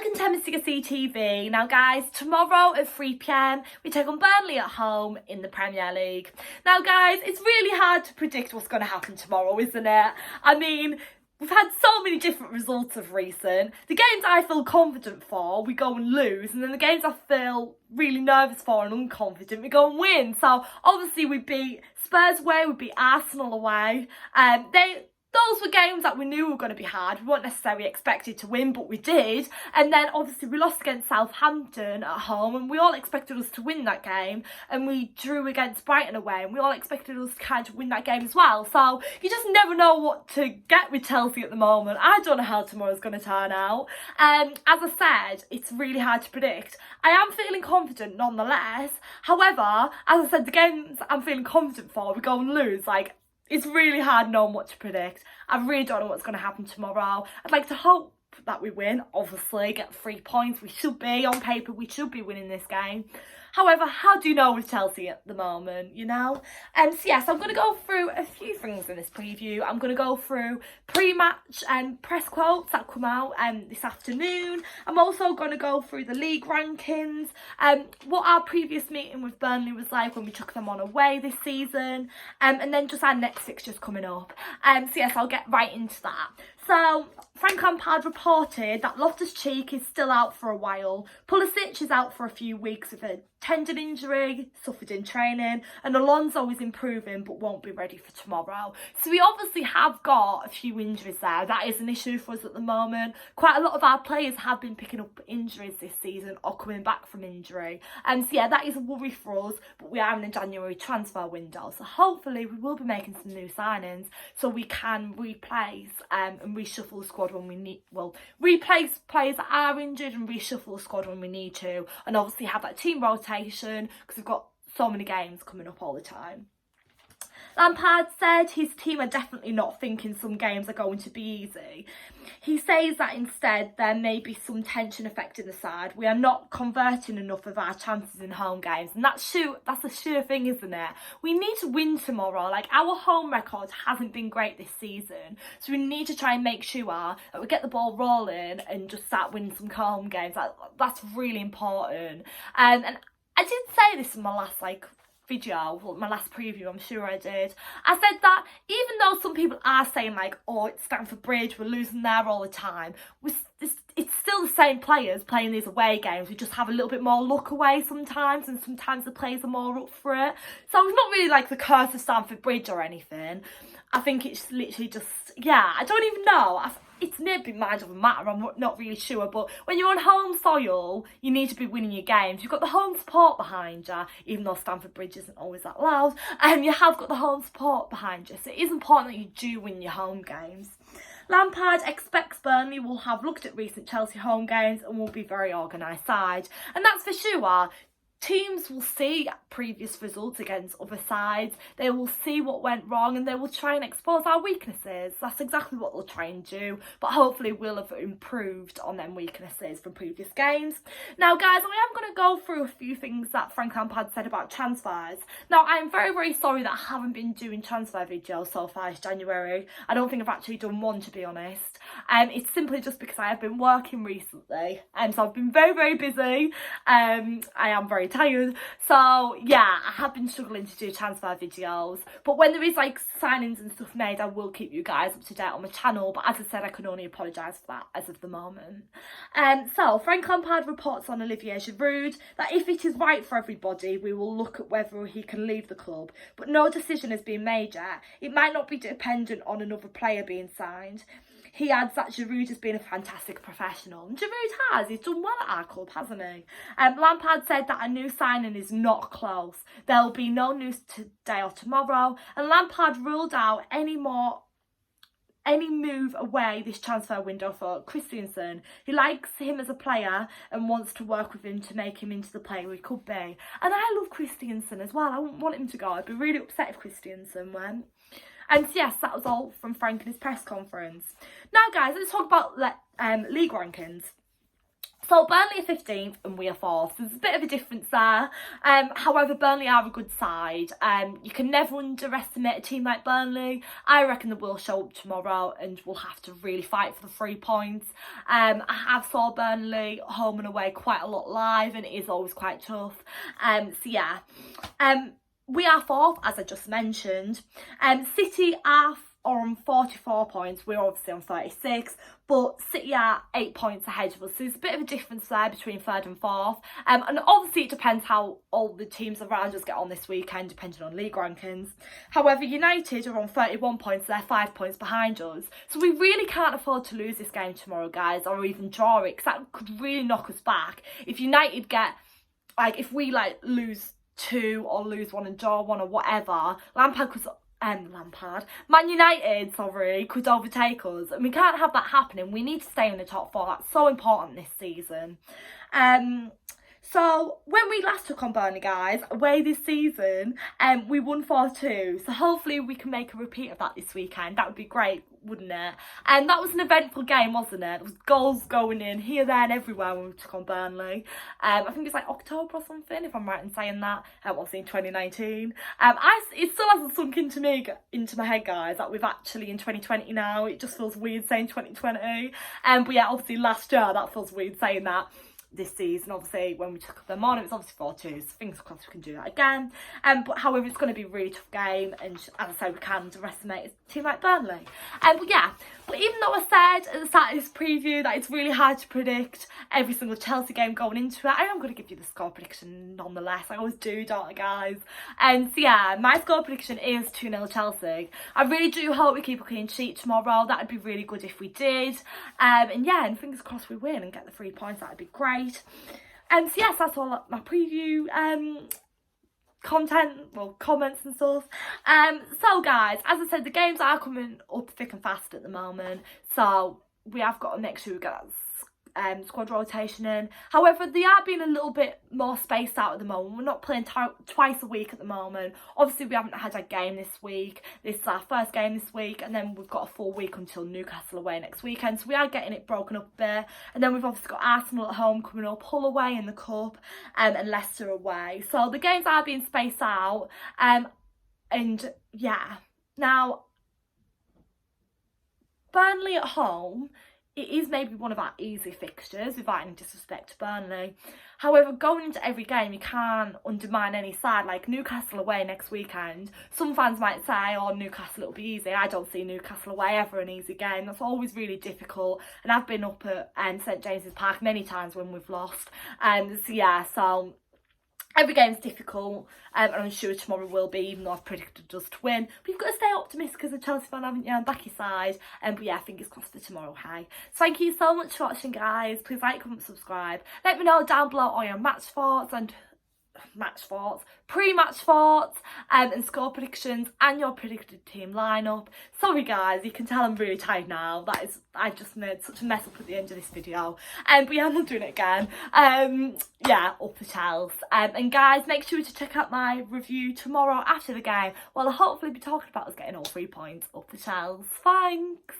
Welcome to MCC TV. Now guys, tomorrow at 3 p.m. we take on Burnley at home in the Premier League. Now guys, it's really hard to predict what's going to happen tomorrow, isn't it? I mean, we've had so many different results of recent. The games I feel confident for, we go and lose. And then the games I feel really nervous for and unconfident, we go and win. So obviously we beat Spurs away, we beat Arsenal away. Those were games that we knew were going to be hard. We weren't necessarily expected to win, but we did. And then obviously we lost against Southampton at home, and we all expected us to win that game. And we drew against Brighton away, and we all expected us to kind of win that game as well. So you just never know what to get with Chelsea at the moment. I don't know how tomorrow's going to turn out. As I said, it's really hard to predict. I am feeling confident nonetheless. However, as I said, the games I'm feeling confident for, we go and lose. It's really hard knowing what to predict. I really don't know what's going to happen tomorrow. I'd like to hope that we win, obviously, get 3 points. We should be, on paper, we should be winning this game. However, how do you know with Chelsea at the moment, you know? So yes, I'm going to go through a few things in this preview. I'm going to go through pre-match press quotes that come out this afternoon. I'm also going to go through the league rankings, what our previous meeting with Burnley was like when we took them on away this season, and then just our next fixtures coming up. So yes, I'll get right into that. So, Frank Lampard reported that Loftus-Cheek is still out for a while. Pulisic is out for a few weeks with a tendon injury, suffered in training, and Alonso is improving but won't be ready for tomorrow. So we obviously have got a few injuries there. That is an issue for us at the moment. Quite a lot of our players have been picking up injuries this season or coming back from injury. So yeah, that is a worry for us, but we are in a January transfer window. So hopefully we will be making some new signings so we can replace and reshuffle the squad when we need, replace players that are injured and reshuffle the squad when we need to, and obviously have that team rotation because we've got so many games coming up all the time. Lampard said his team are definitely not thinking some games are going to be easy. He says that instead there may be some tension affecting the side. We are not converting enough of our chances in home games, and that's a sure thing, isn't it? We need to win tomorrow. Our home record hasn't been great this season, so we need to try and make sure that we get the ball rolling and just start winning some home games. That's really important. And I did say this in my last video, my last preview, I'm sure I did. I said that even though some people are saying oh, it's Stamford Bridge, we're losing there all the time, it's still the same players playing these away games. We just have a little bit more luck away sometimes, and sometimes the players are more up for it. So it's not really the curse of Stamford Bridge or anything. I think it's literally just, yeah, I don't even know. It's maybe mind over matter, I'm not really sure, but when you're on home soil, you need to be winning your games. You've got the home support behind you, even though Stamford Bridge isn't always that loud, and you have got the home support behind you, so it is important that you do win your home games. Lampard expects Burnley will have looked at recent Chelsea home games and will be a very organised side, and that's for sure. Teams will see previous results against other sides, they will see what went wrong, and they will try and expose our weaknesses. That's exactly what they'll try and do, but hopefully we'll have improved on them weaknesses from previous games. Now guys, I am going to go through a few things that Frank Lampard said about transfers. Now I'm very, very sorry that I haven't been doing transfer videos so far this January. I don't think I've actually done one, to be honest. It's simply just because I have been working recently, and so I've been very, very busy. I am very tired, so yeah, I have been struggling to do transfer videos, but when there is signings and stuff made, I will keep you guys up to date on my channel, but as I said, I can only apologise for that as of the moment. So Frank Lampard reports on Olivier Giroud that if it is right for everybody, we will look at whether he can leave the club, but no decision has been made yet. It might not be dependent on another player being signed. He adds that Giroud has been a fantastic professional. And Giroud has. He's done well at our club, hasn't he? Lampard said that a new signing is not close. There will be no news today or tomorrow. And Lampard ruled out any move away this transfer window for Christensen. He likes him as a player and wants to work with him to make him into the player he could be. And I love Christensen as well. I wouldn't want him to go. I'd be really upset if Christensen went. And yes, that was all from Frank in his press conference. Now guys, let's talk about league rankings. So Burnley are 15th and we are 4th. So there's a bit of a difference there. However, Burnley are a good side. You can never underestimate a team like Burnley. I reckon they will show up tomorrow and we'll have to really fight for the 3 points. I have saw Burnley home and away quite a lot live, and it is always quite tough. So yeah. We are 4th, as I just mentioned. City are on 44 points. We're obviously on 36, but City are 8 points ahead of us. So there's a bit of a difference there between 3rd and 4th. And obviously it depends how all the teams around us get on this weekend, depending on league rankings. However, United are on 31 points. They're 5 points behind us. So we really can't afford to lose this game tomorrow, guys, or even draw it, because that could really knock us back. If United get, like, if we, like, lose 2 or lose 1 and draw 1 or whatever, Man United, could overtake us, and we can't have that happening. We need to stay in the top 4. That's so important this season. So when we last took on Burnley, guys, away this season, we won 4-2. So hopefully we can make a repeat of that this weekend. That would be great, wouldn't it? And that was an eventful game, wasn't it? There was goals going in here, there and everywhere when we took on Burnley. I think it's like October or something, if I'm right in saying that. Obviously in 2019. It still hasn't sunk into my head, guys, that we've actually in 2020 now. It just feels weird saying 2020. But yeah, obviously last year, that feels weird saying that. This season, obviously, when we took them on, it was obviously 4-2, so fingers crossed we can do that again. But however, it's going to be a really tough game, and as I say, we can't underestimate a team like Burnley. But yeah, but even though I said at the start of this preview that it's really hard to predict every single Chelsea game going into it, I am going to give you the score prediction nonetheless. I always do, don't I, guys? So yeah, my score prediction is 2-0 Chelsea. I really do hope we keep a clean sheet tomorrow. That would be really good if we did. And yeah, and fingers crossed we win and get the 3 points. That would be great. So yes, that's all my preview content, well, comments and stuff. So guys, as I said, the games are coming up thick and fast at the moment, so we have got to make sure we get that squad rotation in. However, they are being a little bit more spaced out at the moment. We're not playing twice a week at the moment. Obviously, we haven't had a game this week. This is our first game this week, and then we've got a full week until Newcastle away next weekend. So we are getting it broken up a bit. And then we've obviously got Arsenal at home coming up, Hull away in the Cup, and Leicester away. So the games are being spaced out. And yeah, now Burnley at home, it is maybe one of our easy fixtures, without any disrespect to Burnley. However, going into every game, you can't undermine any side. Like Newcastle away next weekend, some fans might say, oh, Newcastle, it'll be easy. I don't see Newcastle away ever an easy game. That's always really difficult. And I've been up at St James's Park many times when we've lost. So yeah, so every game's difficult, and I'm sure tomorrow will be, even though I've predicted us to win. But you've got to stay optimistic as a Chelsea fan, haven't you? And back your side. But yeah, fingers crossed for tomorrow, hey. So thank you so much for watching, guys. Please like, comment, subscribe. Let me know down below all your match thoughts and pre-match thoughts, and score predictions, and your predicted team lineup. Sorry guys, you can tell I'm really tired now. I just made such a mess up at the end of this video. But yeah, I'm not doing it again. Yeah, up the Chelsea. And guys, make sure to check out my review tomorrow after the game. Well, I'll hopefully be talking about us getting all 3 points up the Chelsea. Thanks.